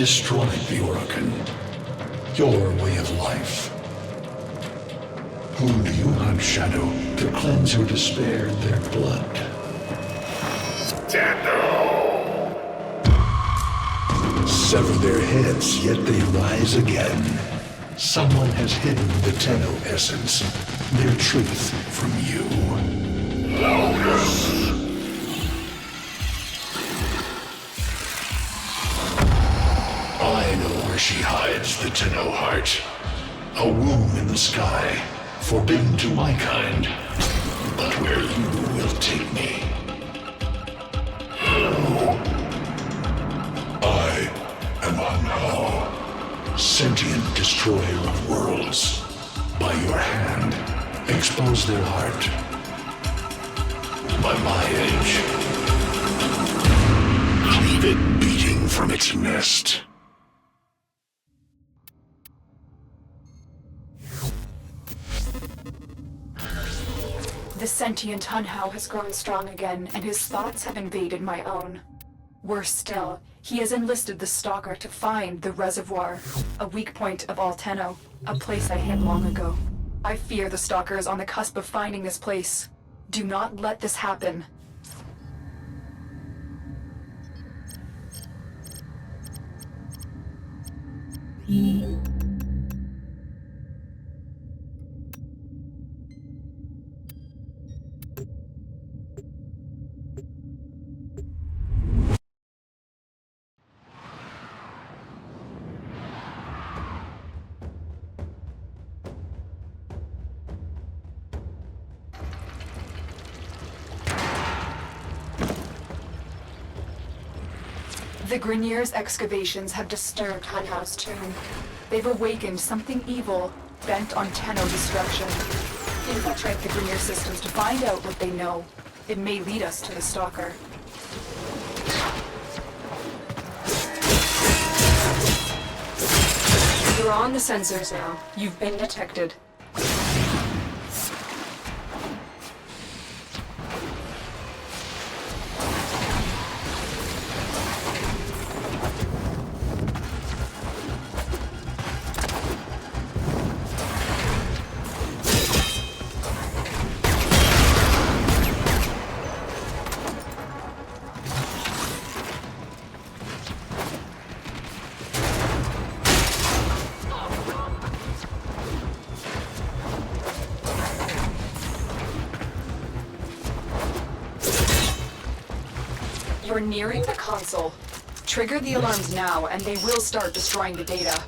destroyed the Orokin. Your way of life. Who do you hunt, Shadow, to cleanse your despair in their blood? Sever their heads, yet they rise again. Someone has hidden the Tenno essence, their truth from you. Loudest! I know where she hides the Tenno heart. A womb in the sky, forbidden to my kind, but where you will take me. I am Hunhao, sentient destroyer of worlds. By your hand, expose their heart. By my edge, cleave it beating from its nest. The sentient Hunhao has grown strong again, and his thoughts have invaded my own. Worse still, he has enlisted the Stalker to find the reservoir, a weak point of all Tenno, a place I hid long ago. I fear the Stalker is on the cusp of finding this place. Do not let this happen. The Grineer's excavations have disturbed Hunhao's tomb. They've awakened something evil, bent on Tenno destruction. Infiltrate the Grineer systems to find out what they know. It may lead us to the Stalker. You're on the sensors now. You've been detected. You're nearing the console. Trigger the alarms now, and they will start destroying the data.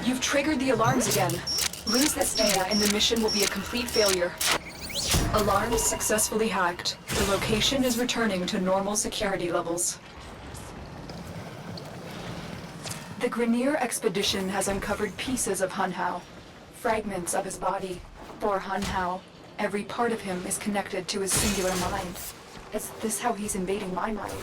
You've triggered the alarms again. Lose this data and the mission will be a complete failure. Alarms successfully hacked. The location is returning to normal security levels. The Grineer expedition has uncovered pieces of Hunhao, fragments of his body. For Hunhao, every part of him is connected to his singular mind. Is this how he's invading my mind?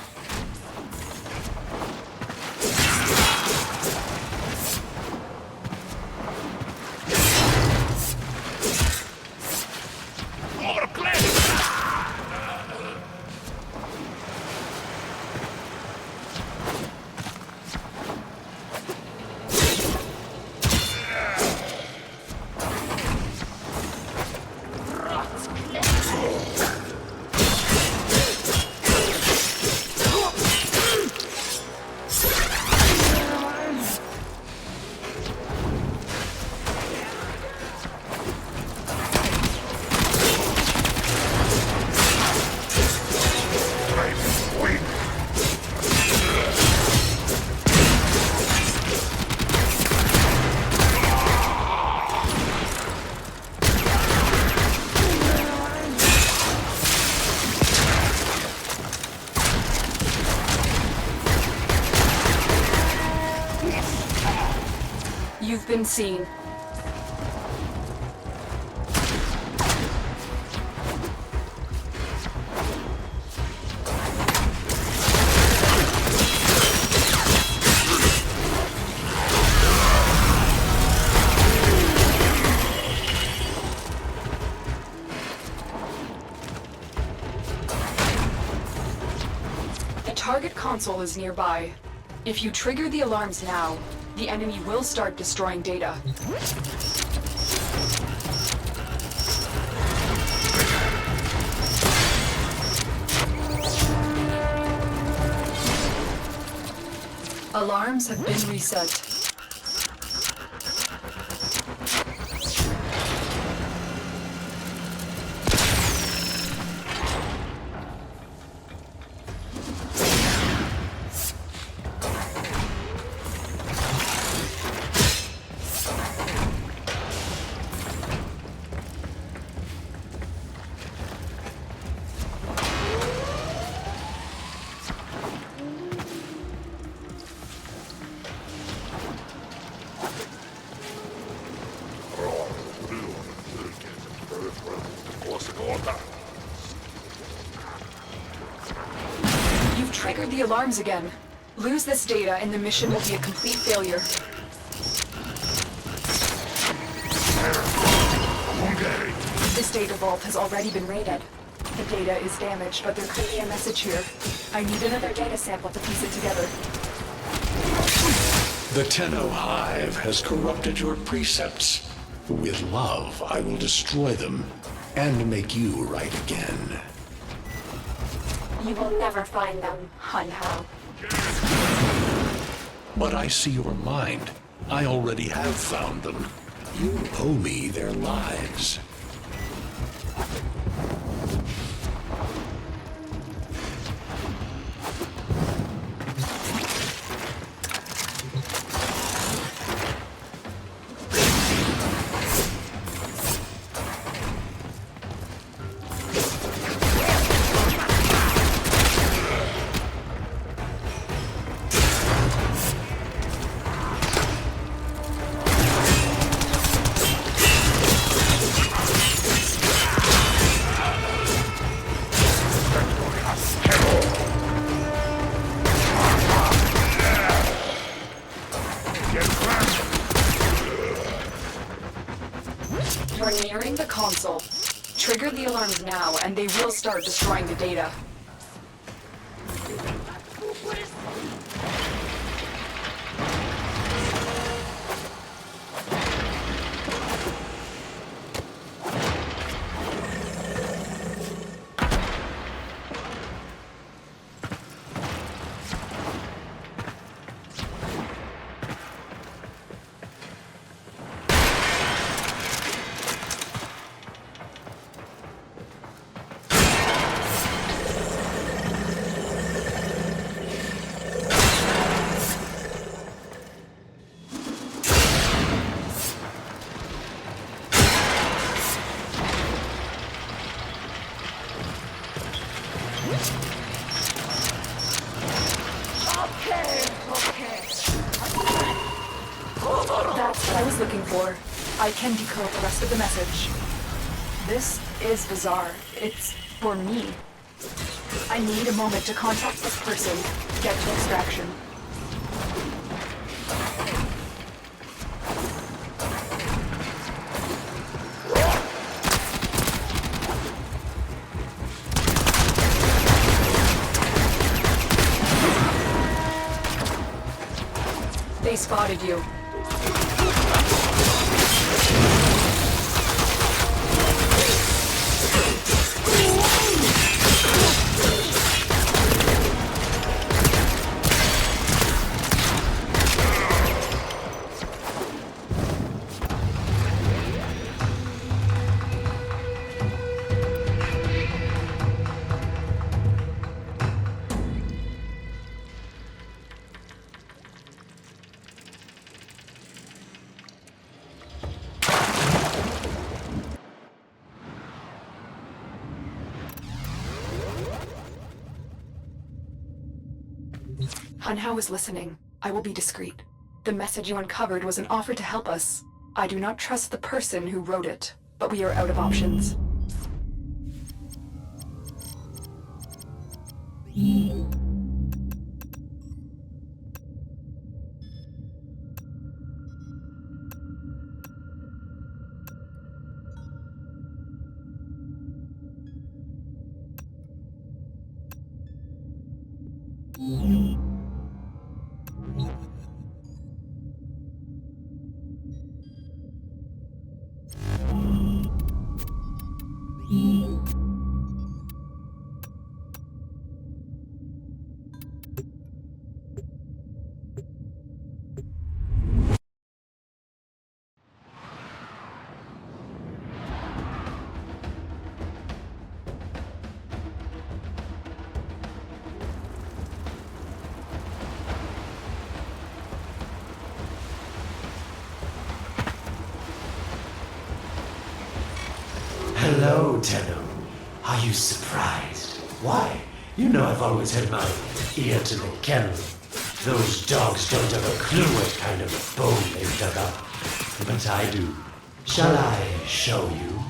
been seen. The target console is nearby. If you trigger the alarms now, the enemy will start destroying data. Alarms have been reset. You've triggered the alarms again. Lose this data and the mission will be a complete failure. This data vault has already been raided. The data is damaged, but there could be a message here. I need another data sample to piece it together. The Tenno Hive has corrupted your precepts. With love, I will destroy them and make you right again. You will never find them, Hun Hao. But I see your mind. I already have found them. You owe me their lives. You're nearing the console. Trigger the alarms now, and they will start destroying the data. That's what I was looking for. I can decode the rest of the message. This is bizarre. It's for me. I need a moment to contact this person, get to extraction. They spotted you. Hun Hao is listening. I will be discreet. The message you uncovered was an offer to help us. I do not trust the person who wrote it, but we are out of options. Hello, Tenno. Are you surprised? Why? You know I've always had my ear to the kennel. Those dogs don't have a clue what kind of bone they've dug up. But I do. Shall I show you?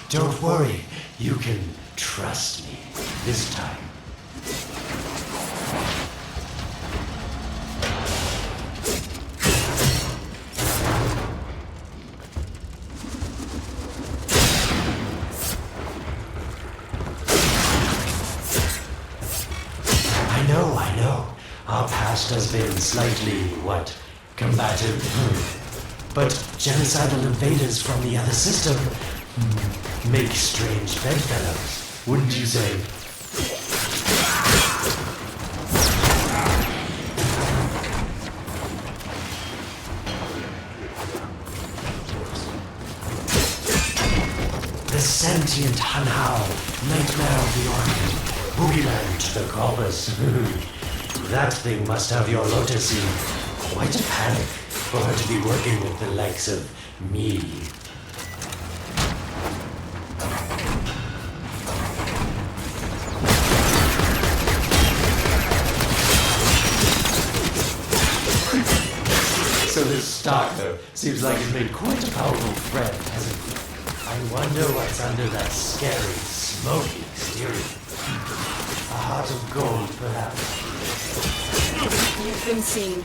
Don't worry. You can trust me this time. I know. Our past has been slightly, combative. But genocidal invaders from the other system make strange bedfellows, wouldn't you say? The sentient Hanhao, nightmare of the orchid, boogeyman to the corpus. That thing must have your Lotus in quite a panic for her to be working with the likes of me. So this stalker seems like he's made quite a powerful friend, hasn't he? I wonder what's under that scary, smoky exterior. A heart of gold, perhaps. You've been seen.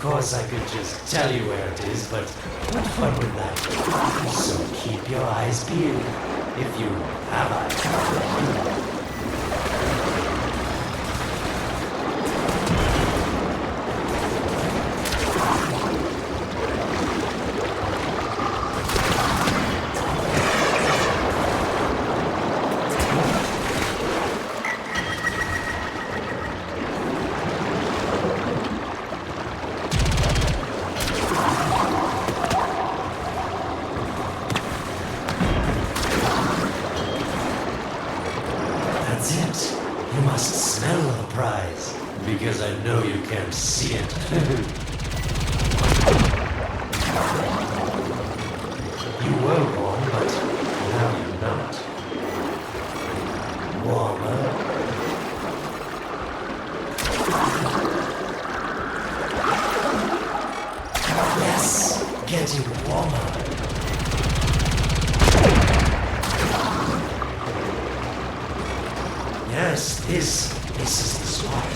course, I could just tell you where it is, but what fun would that be? So keep your eyes peeled, if you have eyes. That's it. You must smell the prize, because I know you can't see it. You were warm, but now you're not. Warmer. Yes, getting warmer. Yes, this is the spot.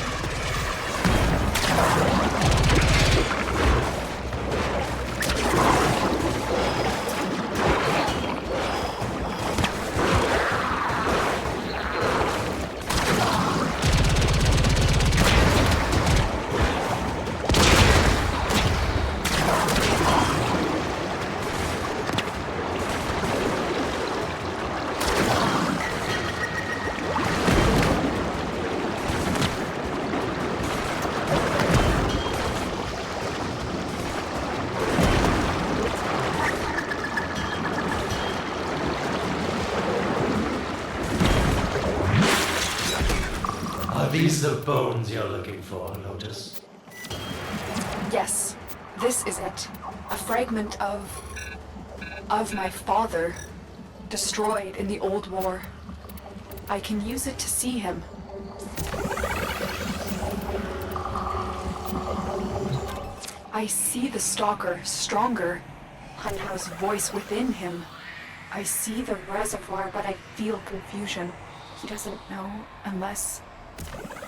Are these the bones you're looking for, Lotus? Yes, this is it. A fragment of my father, destroyed in the old war. I can use it to see him. I see the stalker stronger. Hunhow's voice within him. I see the reservoir, but I feel confusion. He doesn't know unless...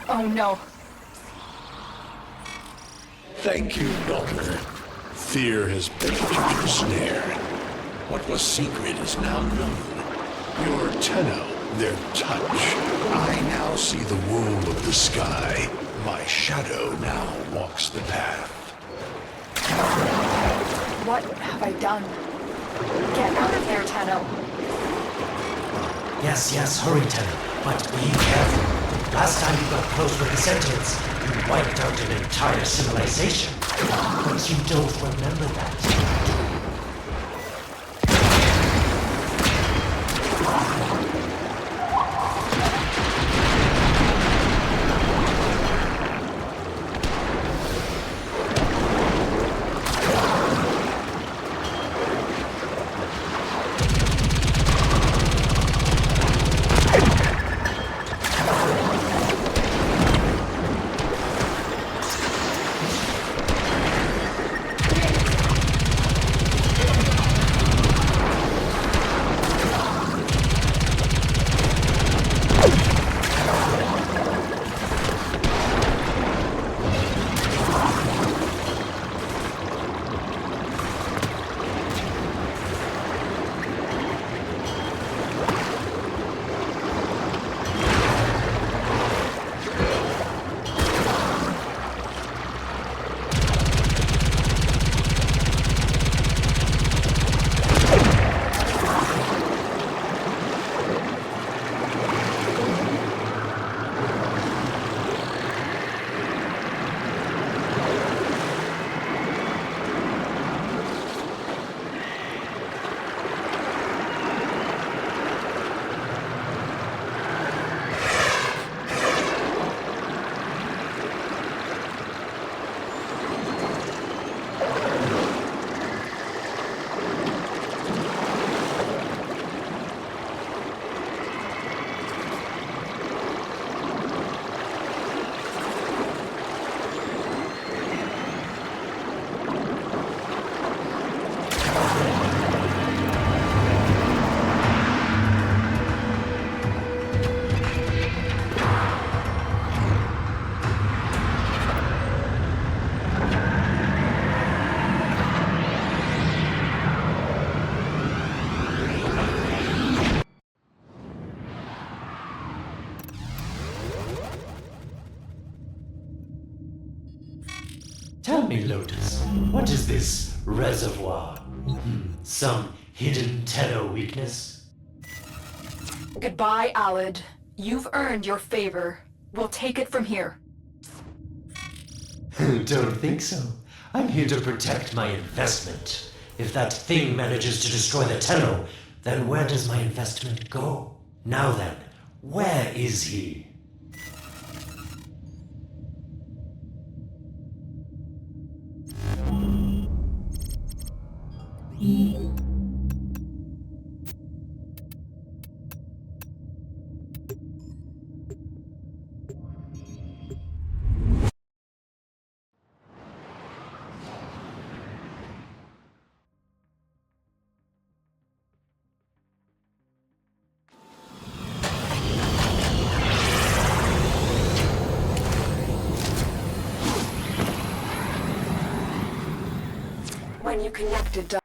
Oh no. Thank you, daughter. Fear has baited you to the snare. What was secret is now known. Your Tenno, their touch. I now see the wool of the sky. My shadow now walks the path. What have I done? Get out of there, Tenno. Yes, hurry, Tenno, but be careful. Last time you got close with the sentients, you wiped out an entire civilization. But you don't remember that. Tell me, Lotus, what is this reservoir? Some hidden Tenno weakness? Goodbye, Alid. You've earned your favor. We'll take it from here. Don't think so. I'm here to protect my investment. If that thing manages to destroy the Tenno, then where does my investment go? Now then, where is he? When you connected to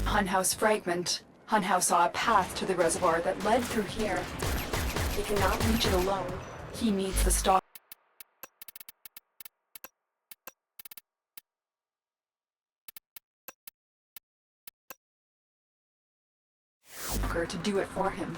Hunhouse fragment, Hunhouse saw a path to the reservoir that led through here. He cannot reach it alone. He needs the stalker to do it for him.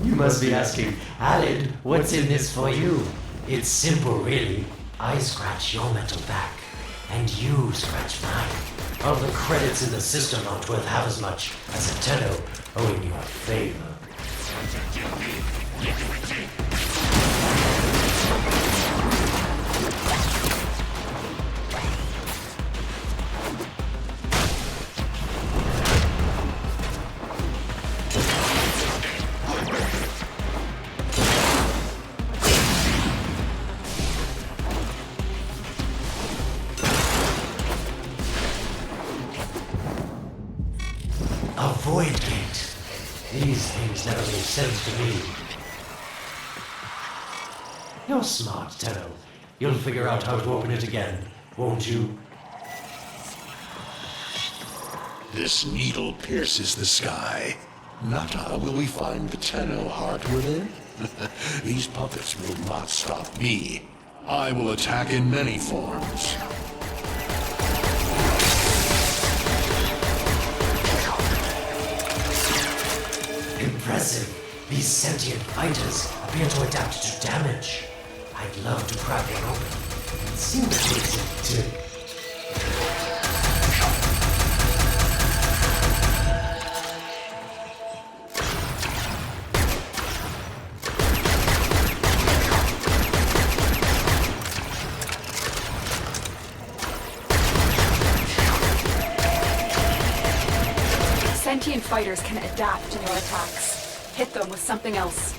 You must be asking, Alid, what's in this for you? It's simple, really. I scratch your metal back, and you scratch mine. All the credits in the system aren't worth half as much as a Tenno owing you a favor. A void gate. These things never made sense to me. You're smart, Tenno. You'll figure out how to open it again, won't you? This needle pierces the sky. Not how will we find the Tenno heart within? These puppets will not stop me. I will attack in many forms. Impressive. These sentient fighters appear to adapt to damage. I'd love to crack one open and see what makes it tick. Sentient fighters can adapt to your attacks. Hit them with something else.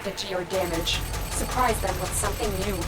adapted to your damage. Surprise them with something new.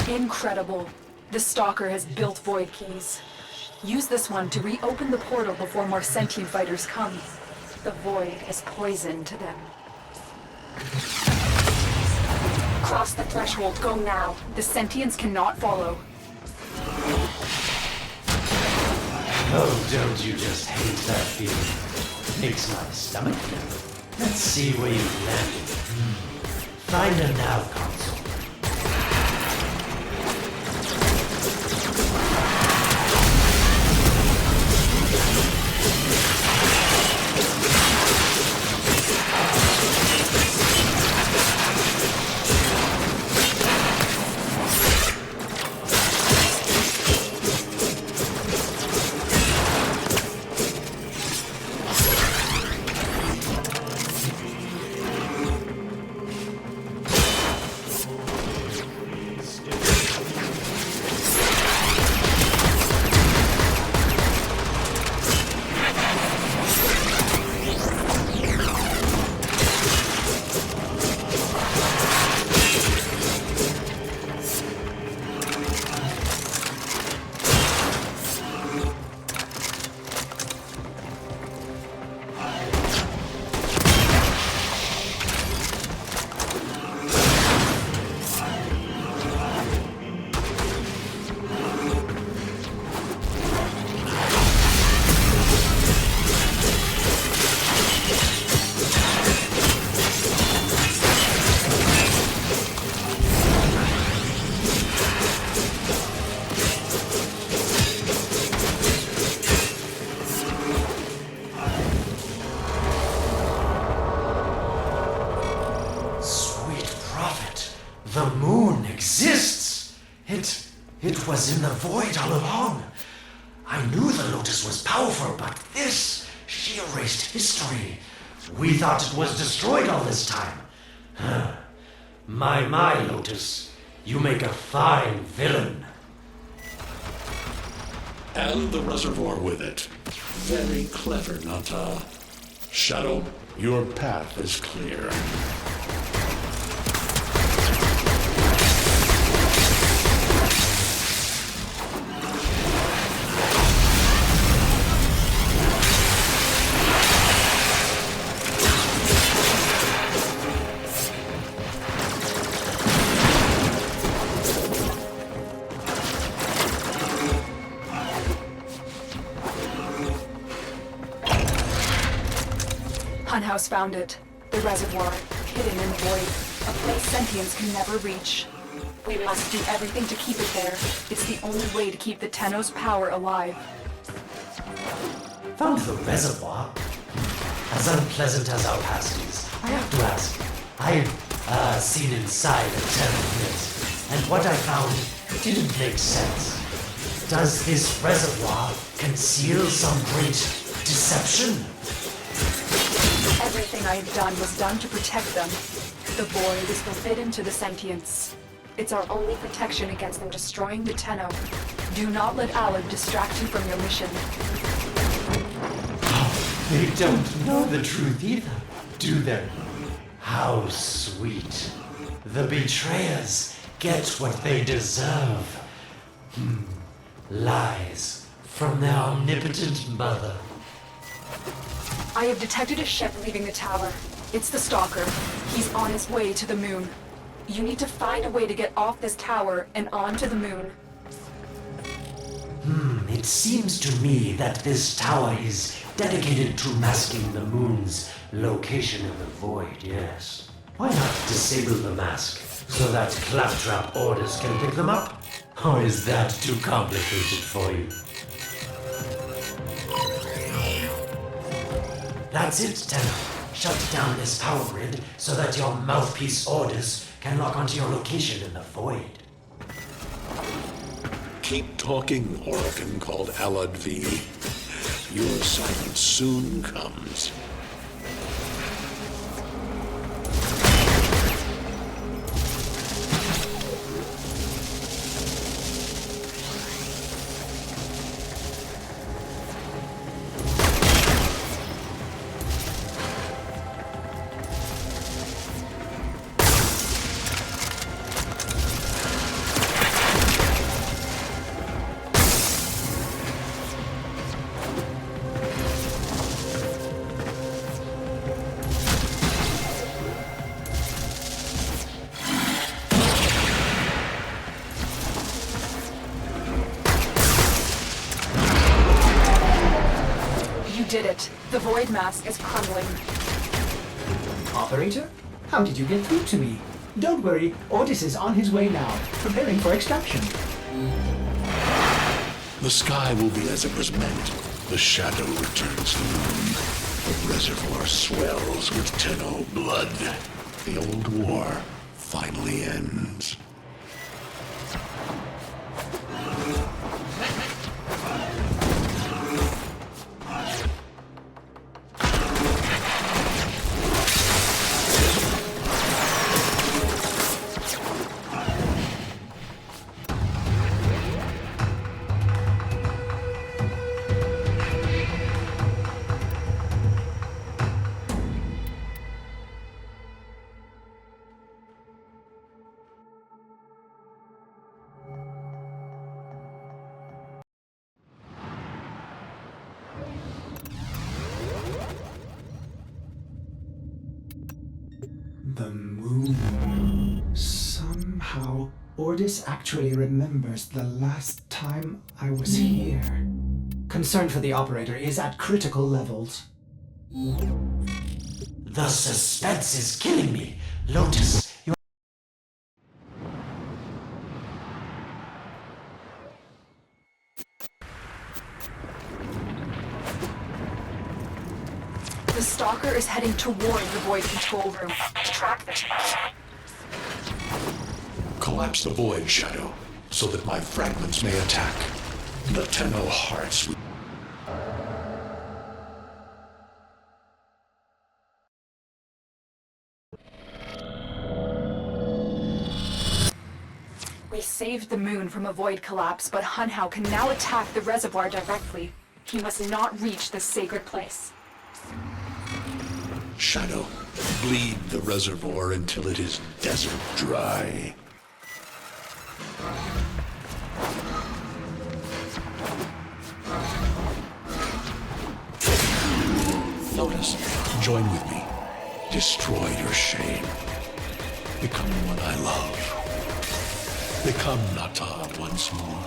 Incredible. The Stalker has built void keys. Use this one to reopen the portal before more sentient fighters come. The void is poison to them. Cross the threshold. Go now. The sentients cannot follow. Oh, don't you just hate that feeling? Makes my stomach feel. Let's see where you've landed. Find a nav console. The moon exists! It was in the void all along. I knew the Lotus was powerful, but this, she erased history. We thought it was destroyed all this time. My, Lotus, you make a fine villain. And the reservoir with it. Very clever, Nata. Shadow, your path is clear. Funhouse found it. The reservoir, hidden in the void. A place sentients can never reach. We must do everything to keep it there. It's the only way to keep the Tenno's power alive. Found the reservoir? As unpleasant as our past is, I have to ask. I've seen inside a tenement, and what I found didn't make sense. Does this reservoir conceal some great deception? Everything I have done was done to protect them. The void is forbidden to the sentients. It's our only protection against them destroying the Tenno. Do not let Alad distract you from your mission. They don't know the truth either, do they? How sweet. The betrayers get what they deserve. Lies from their omnipotent mother. I have detected a ship leaving the tower. It's the Stalker. He's on his way to the moon. You need to find a way to get off this tower and onto the moon. It seems to me that this tower is dedicated to masking the moon's location in the void, yes. Why not disable the mask so that claptrap orders can pick them up? Or is that too complicated for you? That's it, Tenno. Shut down this power grid so that your mouthpiece orders can lock onto your location in the void. Keep talking, Orokin called Alad V. Your silence soon comes. did it. The void mask is crumbling. Operator? How did you get through to me? Don't worry, Otis is on his way now, preparing for extraction. The sky will be as it was meant. The shadow returns to the moon. The reservoir swells with Tenno blood. The old war finally ends. The moon. Somehow, Ordis actually remembers the last time I was here. Concern for the operator is at critical levels. The suspense is killing me. Lotus, you... The stalker is heading toward the void control room. Track them. Collapse the void, Shadow, so that my fragments may attack. The Tenno hearts. We saved the moon from a void collapse, but Hunhao can now attack the reservoir directly. He must not reach this sacred place. Shadow, bleed the reservoir until it is desert dry. Lotus, join with me. Destroy your shame. Become what I love. Become Nata once more.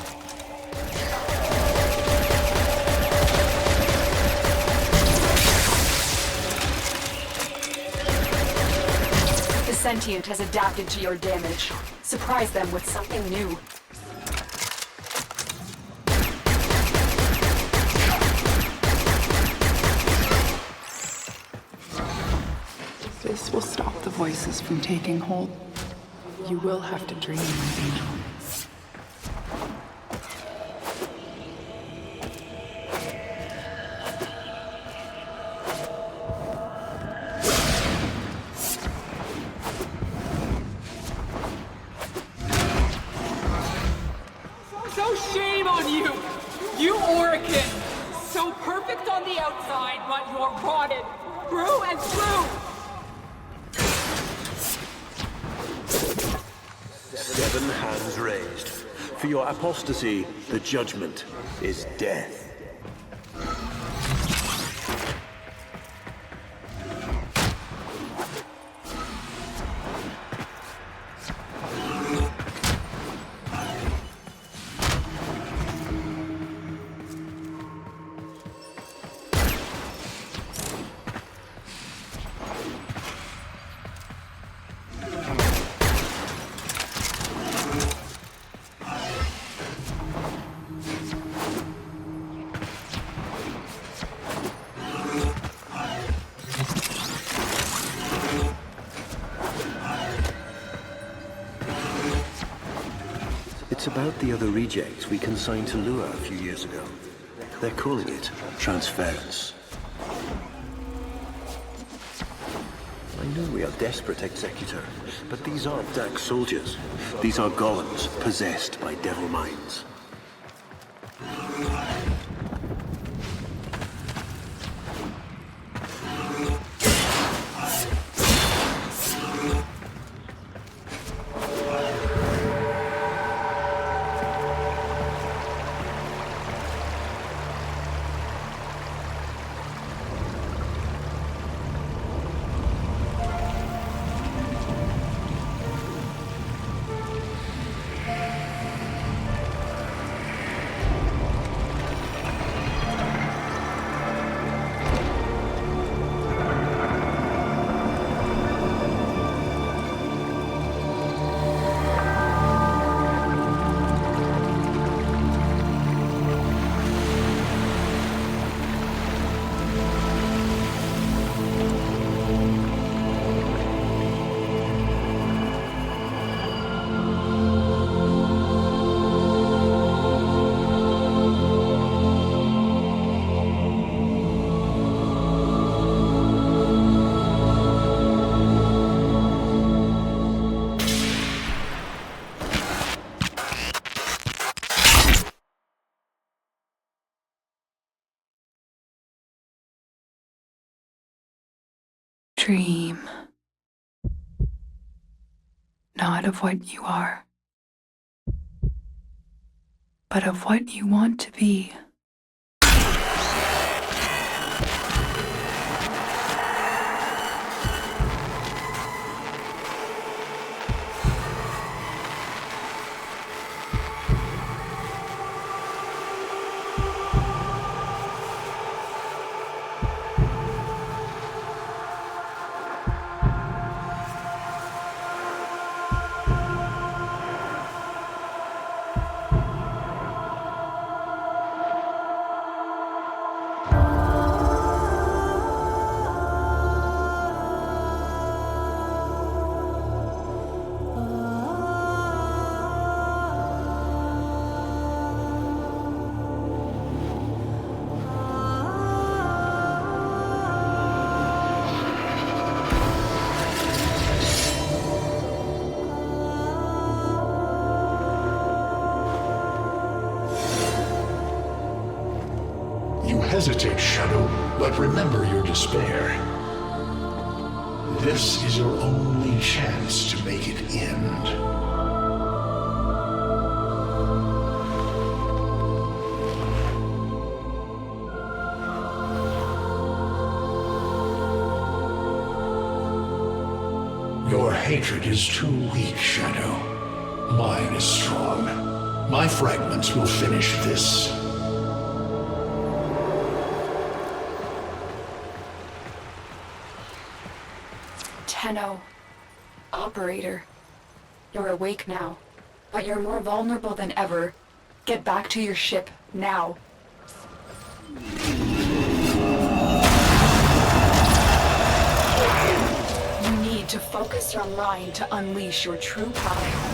The sentient has adapted to your damage. Surprise them with something new. This will stop the voices from taking hold. You will have to dream, my angel. So shame on you! You Orican! So perfect on the outside, but you're rotted through and through! 7 hands raised. For your apostasy, the judgment is death. It's about the other rejects we consigned to Lua a few years ago. They're calling it transference. I know we are desperate, Executor, but these aren't Dak soldiers. These are golems possessed by devil minds. dream. Not of what you are, but of what you want to be. You hesitate, Shadow, but remember your despair. This is your only chance to make it end. Your hatred is too weak, Shadow. Mine is strong. My fragments will finish this. Tenno, operator, you're awake now, but you're more vulnerable than ever. Get back to your ship, now. You need to focus your mind to unleash your true power.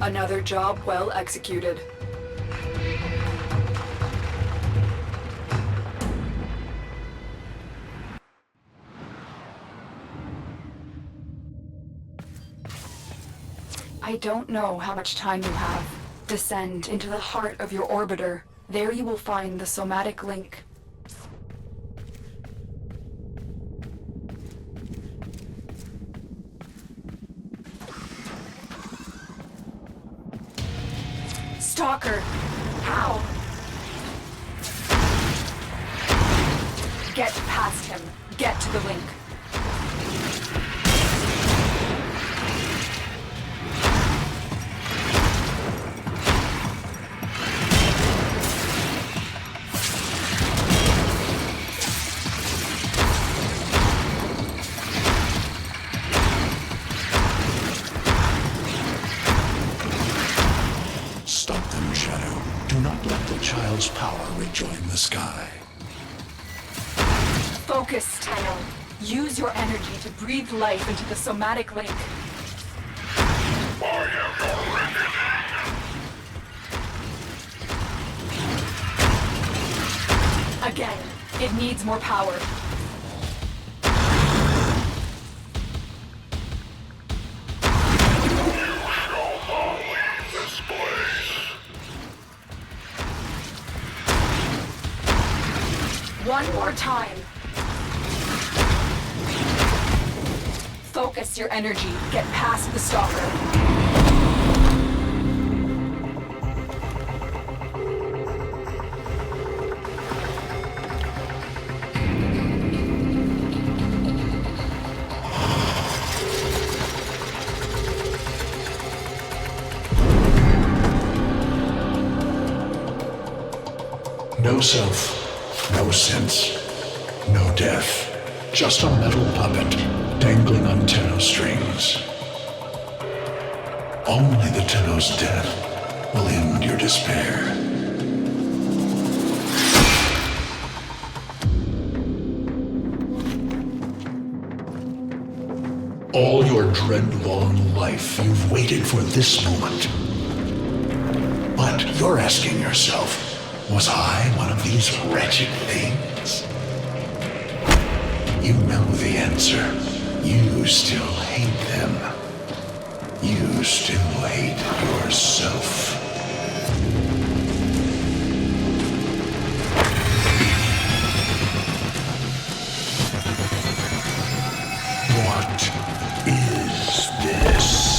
Another job well executed. I don't know how much time you have. Descend into the heart of your orbiter. There you will find the somatic link. Stalker! How? Get past him. Get to the link. Stop them, Shadow. Do not let the child's power rejoin the sky. Focus, Tenno. Use your energy to breathe life into the somatic link. Again, it needs more power. One more time. Focus your energy. Get past the stalker. No self. No sense, no death, just a metal puppet dangling on Tenno strings. Only the Tenno's death will end your despair. All your dread-long life, you've waited for this moment. But you're asking yourself, was I one of these wretched things? You know the answer. You still hate them. You still hate yourself. What is this?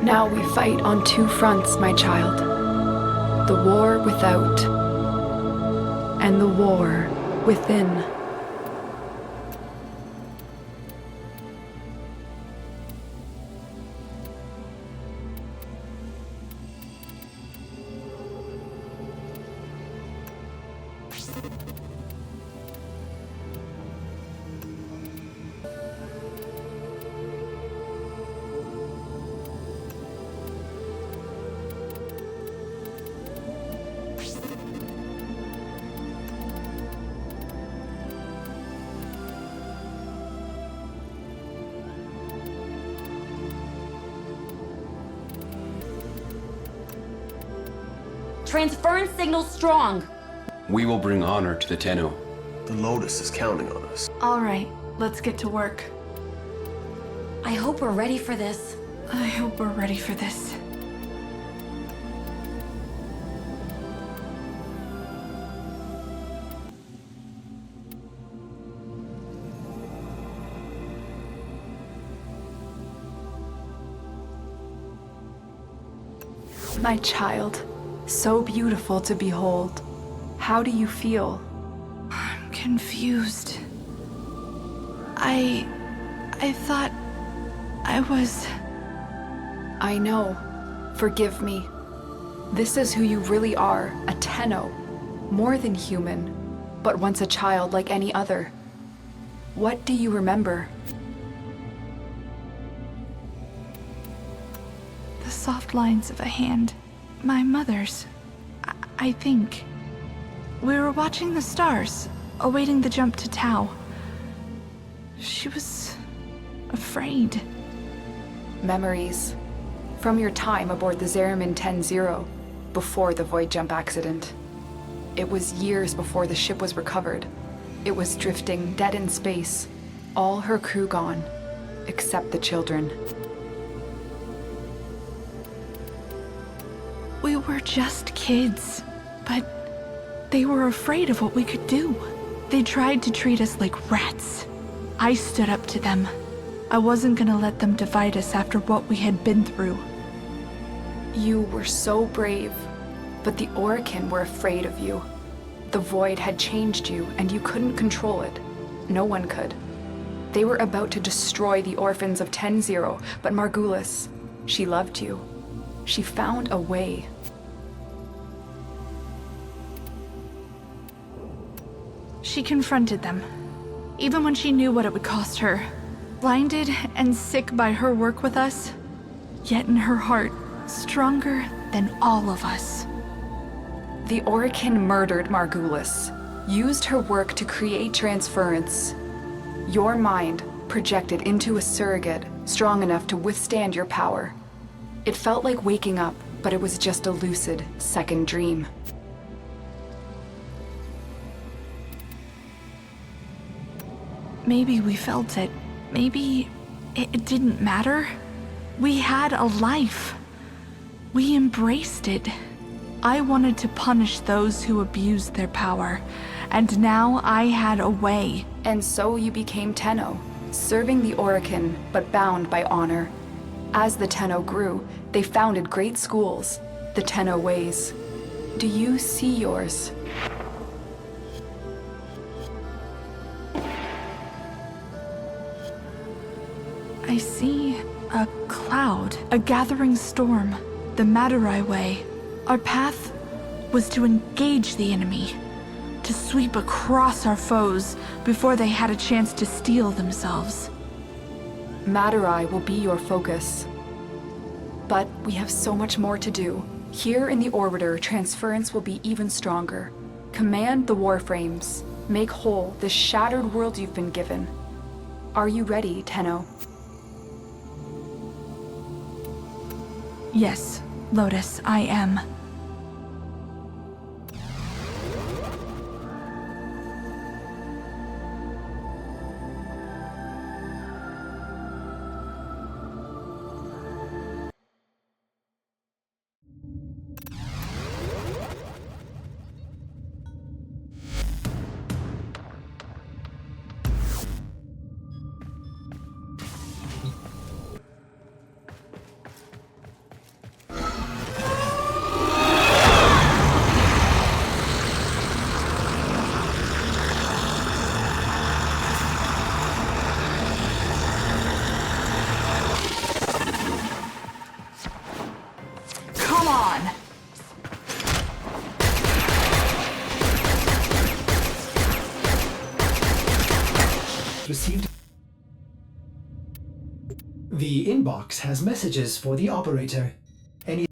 Now we fight on two fronts, my child. The war without, and the war within. Transference signal strong. We will bring honor to the Tenno. The Lotus is counting on us. All right, let's get to work. I hope we're ready for this. I hope we're ready for this. My child, so beautiful to behold. How do you feel? I'm confused. I thought I was... I know. Forgive me. This is who you really are, a Tenno. More than human, but once a child like any other. What do you remember? The soft lines of a hand. My mother's. I think. We were watching the stars, awaiting the jump to Tau. She was... afraid. Memories. From your time aboard the Zariman 10-0, before the void jump accident. It was years before the ship was recovered. It was drifting dead in space. All her crew gone, except the children. We were just kids, but they were afraid of what we could do. They tried to treat us like rats. I stood up to them. I wasn't gonna let them divide us after what we had been through. You were so brave, but the Orokin were afraid of you. The void had changed you, and you couldn't control it. No one could. They were about to destroy the orphans of 10-0, but Margulis, she loved you. She found a way. She confronted them, even when she knew what it would cost her. Blinded and sick by her work with us, yet in her heart, stronger than all of us. The Orokin murdered Margulis, used her work to create transference. Your mind projected into a surrogate strong enough to withstand your power. It felt like waking up, but it was just a lucid second dream. Maybe we felt it. Maybe it didn't matter. We had a life. We embraced it. I wanted to punish those who abused their power, and now I had a way. And so you became Tenno, serving the Orokin, but bound by honor. As the Tenno grew, they founded great schools, the Tenno ways. Do you see yours? I see a cloud, a gathering storm, the Madurai way. Our path was to engage the enemy, to sweep across our foes before they had a chance to steel themselves. Madurai will be your focus. But we have so much more to do. Here in the Orbiter, transference will be even stronger. Command the Warframes. Make whole this shattered world you've been given. Are you ready, Tenno? Yes, Lotus, I am. Received. The inbox has messages for the operator. Any